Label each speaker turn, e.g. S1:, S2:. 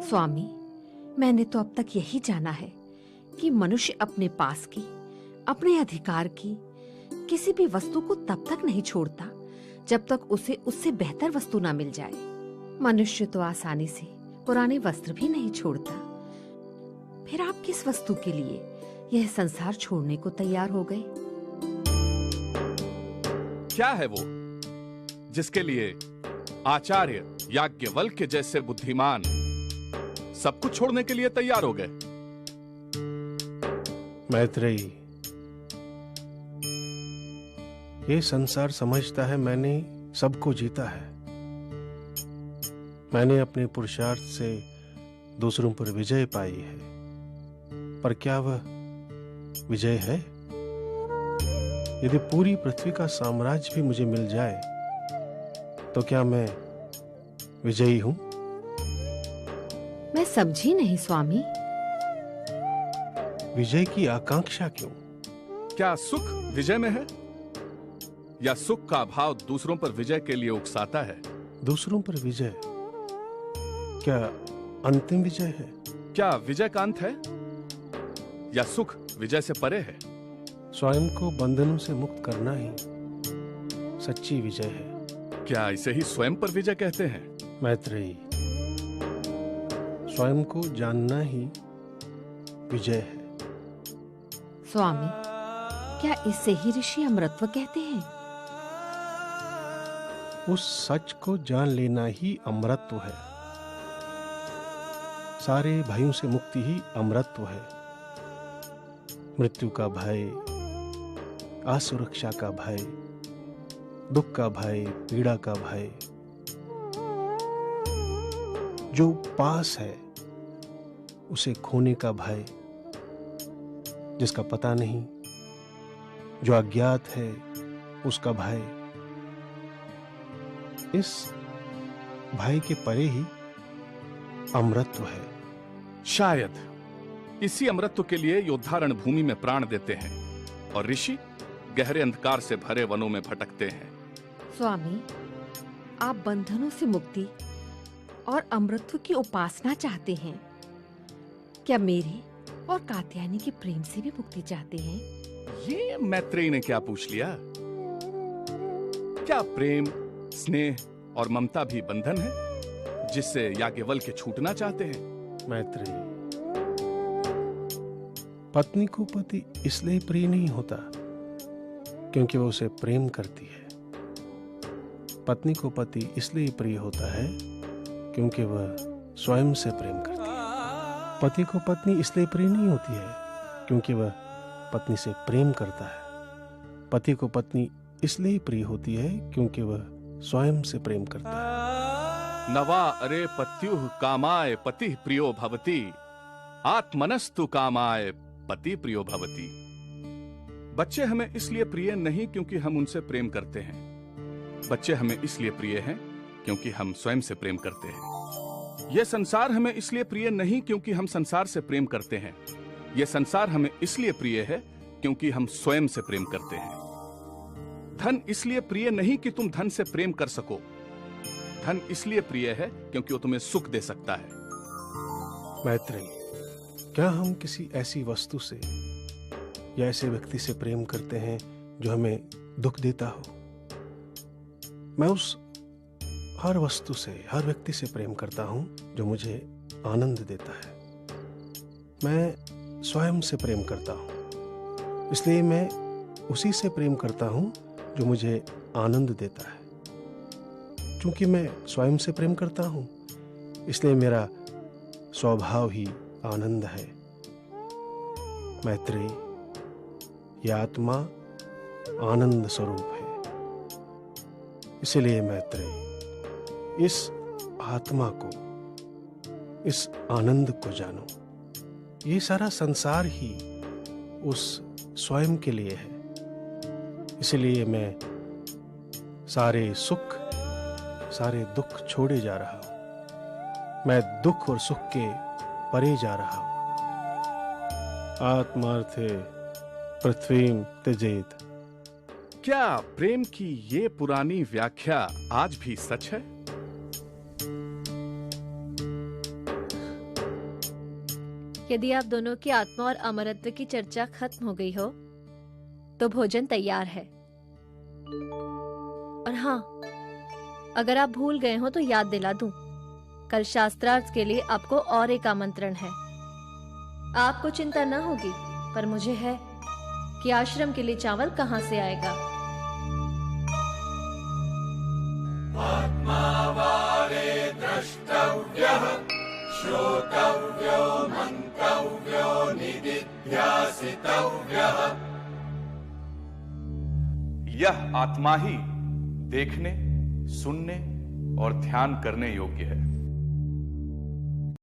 S1: स्वामी, मैंने तो अब तक यही जाना है कि मनुष्य अपने पास की, अपने अधिकार की किसी भी वस्तु को तब तक नहीं छोड़ता जब तक उसे उससे बेहतर वस्तु ना मिल जाए। मनुष्य तो आसानी से पुराने वस्त्र भी नहीं छोड़ता। फिर आप किस वस्तु के लिए यह संसार छोड़ने को तैयार हो गए?
S2: क्या है वो जिसके लिए आचार्य याज्ञवल्क्य जैसे बुद्धिमान सब कुछ छोड़ने के लिए तैयार हो गए?
S3: मैत्रेयी, ये संसार समझता है मैंने सबको जीता है। मैंने अपने पुरुषार्थ से दूसरों पर विजय पाई है, पर क्या वह विजय है? यदि पूरी पृथ्वी का साम्राज्य भी मुझे मिल जाए तो क्या मैं विजयी हूं?
S1: मैं समझी नहीं स्वामी।
S3: विजय की आकांक्षा क्यों?
S2: क्या सुख विजय में है, या सुख का भाव दूसरों पर विजय के लिए उकसाता है?
S3: दूसरों पर विजय क्या अंतिम विजय है?
S2: क्या विजय का अंत है, या सुख विजय से परे है?
S3: स्वयं को बंधनों से मुक्त करना ही सच्ची विजय है।
S2: क्या इसे ही स्वयं पर विजय कहते हैं?
S3: मैत्रेयी, स्वयं को जानना ही विजय है।
S1: स्वामी, क्या इससे ही ऋषि अमृतत्व कहते हैं?
S3: उस सच को जान लेना ही अमरत्व है। सारे भयों से मुक्ति ही अमरत्व है। मृत्यु का भय, असुरक्षा का भय, दुख का भय, पीड़ा का भय जो पास है उसे खोने का भय, जिसका पता नहीं, जो अज्ञात है उसका भय। इस भय के परे ही अमरत्व है।
S2: शायद इसी अमृतत्व के लिए योद्धा रणभूमि में प्राण देते हैं और ऋषि गहरे अंधकार से भरे वनों में भटकते हैं।
S1: स्वामी, आप बंधनों से मुक्ति और अमृतत्व की उपासना चाहते हैं। क्या मेरे और कात्यायनी के प्रेम से भी मुक्ति चाहते हैं?
S2: ये मैत्रेयी ने क्या पूछ लिया? क्या प्रेम, स्नेह और ममता भी बंधन है जिससे याज्ञवल्क्य छूटना चाहते हैं?
S3: मैत्रेयी, पत्नी को पति इसलिए प्रिय नहीं होता क्योंकि वो उसे प्रेम करती है। पत्नी को पति इसलिए प्रिय होता है क्योंकि वह स्वयं से प्रेम करती है। पति को पत्नी इसलिए प्रिय नहीं होती है क्योंकि वह पत्नी से प्रेम करता है। पति को पत्नी इसलिए प्रिय होती है क्योंकि वह स्वयं से प्रेम करता है।
S2: नवा अरे पत्युः कामाय पतिः प्रियो भवति, आत्मनस्तु कामाय पति प्रियो भवति। बच्चे हमें इसलिए प्रिय नहीं क्योंकि हम उनसे प्रेम करते हैं। बच्चे हमें इसलिए प्रिय हैं क्योंकि हम स्वयं से प्रेम करते हैं। यह संसार हमें इसलिए प्रिय नहीं क्योंकि हम संसार से प्रेम करते हैं। यह संसार हमें इसलिए प्रिय है क्योंकि हम स्वयं से प्रेम करते हैं। धन इसलिए प्रिय नहीं कि तुम धन से प्रेम कर सको। धन इसलिए प्रिय है क्योंकि वो तुम्हें सुख दे सकता है।
S3: मैत्रेयी, क्या हम किसी ऐसी वस्तु से या ऐसे व्यक्ति से प्रेम करते हैं जो हमें दुख देता हो? मैं उस हर वस्तु से, हर व्यक्ति से प्रेम करता हूं जो मुझे आनंद देता है। मैं स्वयं से प्रेम करता हूं, इसलिए मैं उसी से प्रेम करता हूं जो मुझे आनंद देता है। क्योंकि मैं स्वयं से प्रेम करता हूं, इसलिए मेरा स्वभाव ही आनंद है। मैत्रेयी, यह आत्मा आनंद स्वरूप है। इसलिए मैत्रेयी, इस आत्मा को, इस आनंद को जानो। ये सारा संसार ही उस स्वयं के लिए है। इसलिए मैं सारे सुख, सारे दुख छोड़े जा रहा हूं। मैं दुख और सुख के परे जा रहा हूं। आत्मार्थे पृथ्वीम त्यजेत।
S2: क्या प्रेम की ये पुरानी व्याख्या आज भी सच है?
S4: यदि आप दोनों की आत्मा और अमरत्व की चर्चा खत्म हो गई हो तो भोजन तैयार है। और हाँ, अगर आप भूल गए हो तो याद दिला दूं, कल शास्त्रार्थ के लिए आपको और एक आमंत्रण है। आपको चिंता न होगी, पर मुझे है कि आश्रम के लिए चावल कहां से आएगा।
S5: आत्मावारे द्रष्टव्यः श्रोतव्यो मंतव्यो निदिध्यासितव्यः।
S2: यह आत्मा ही देखने, सुनने और ध्यान करने योग्य है।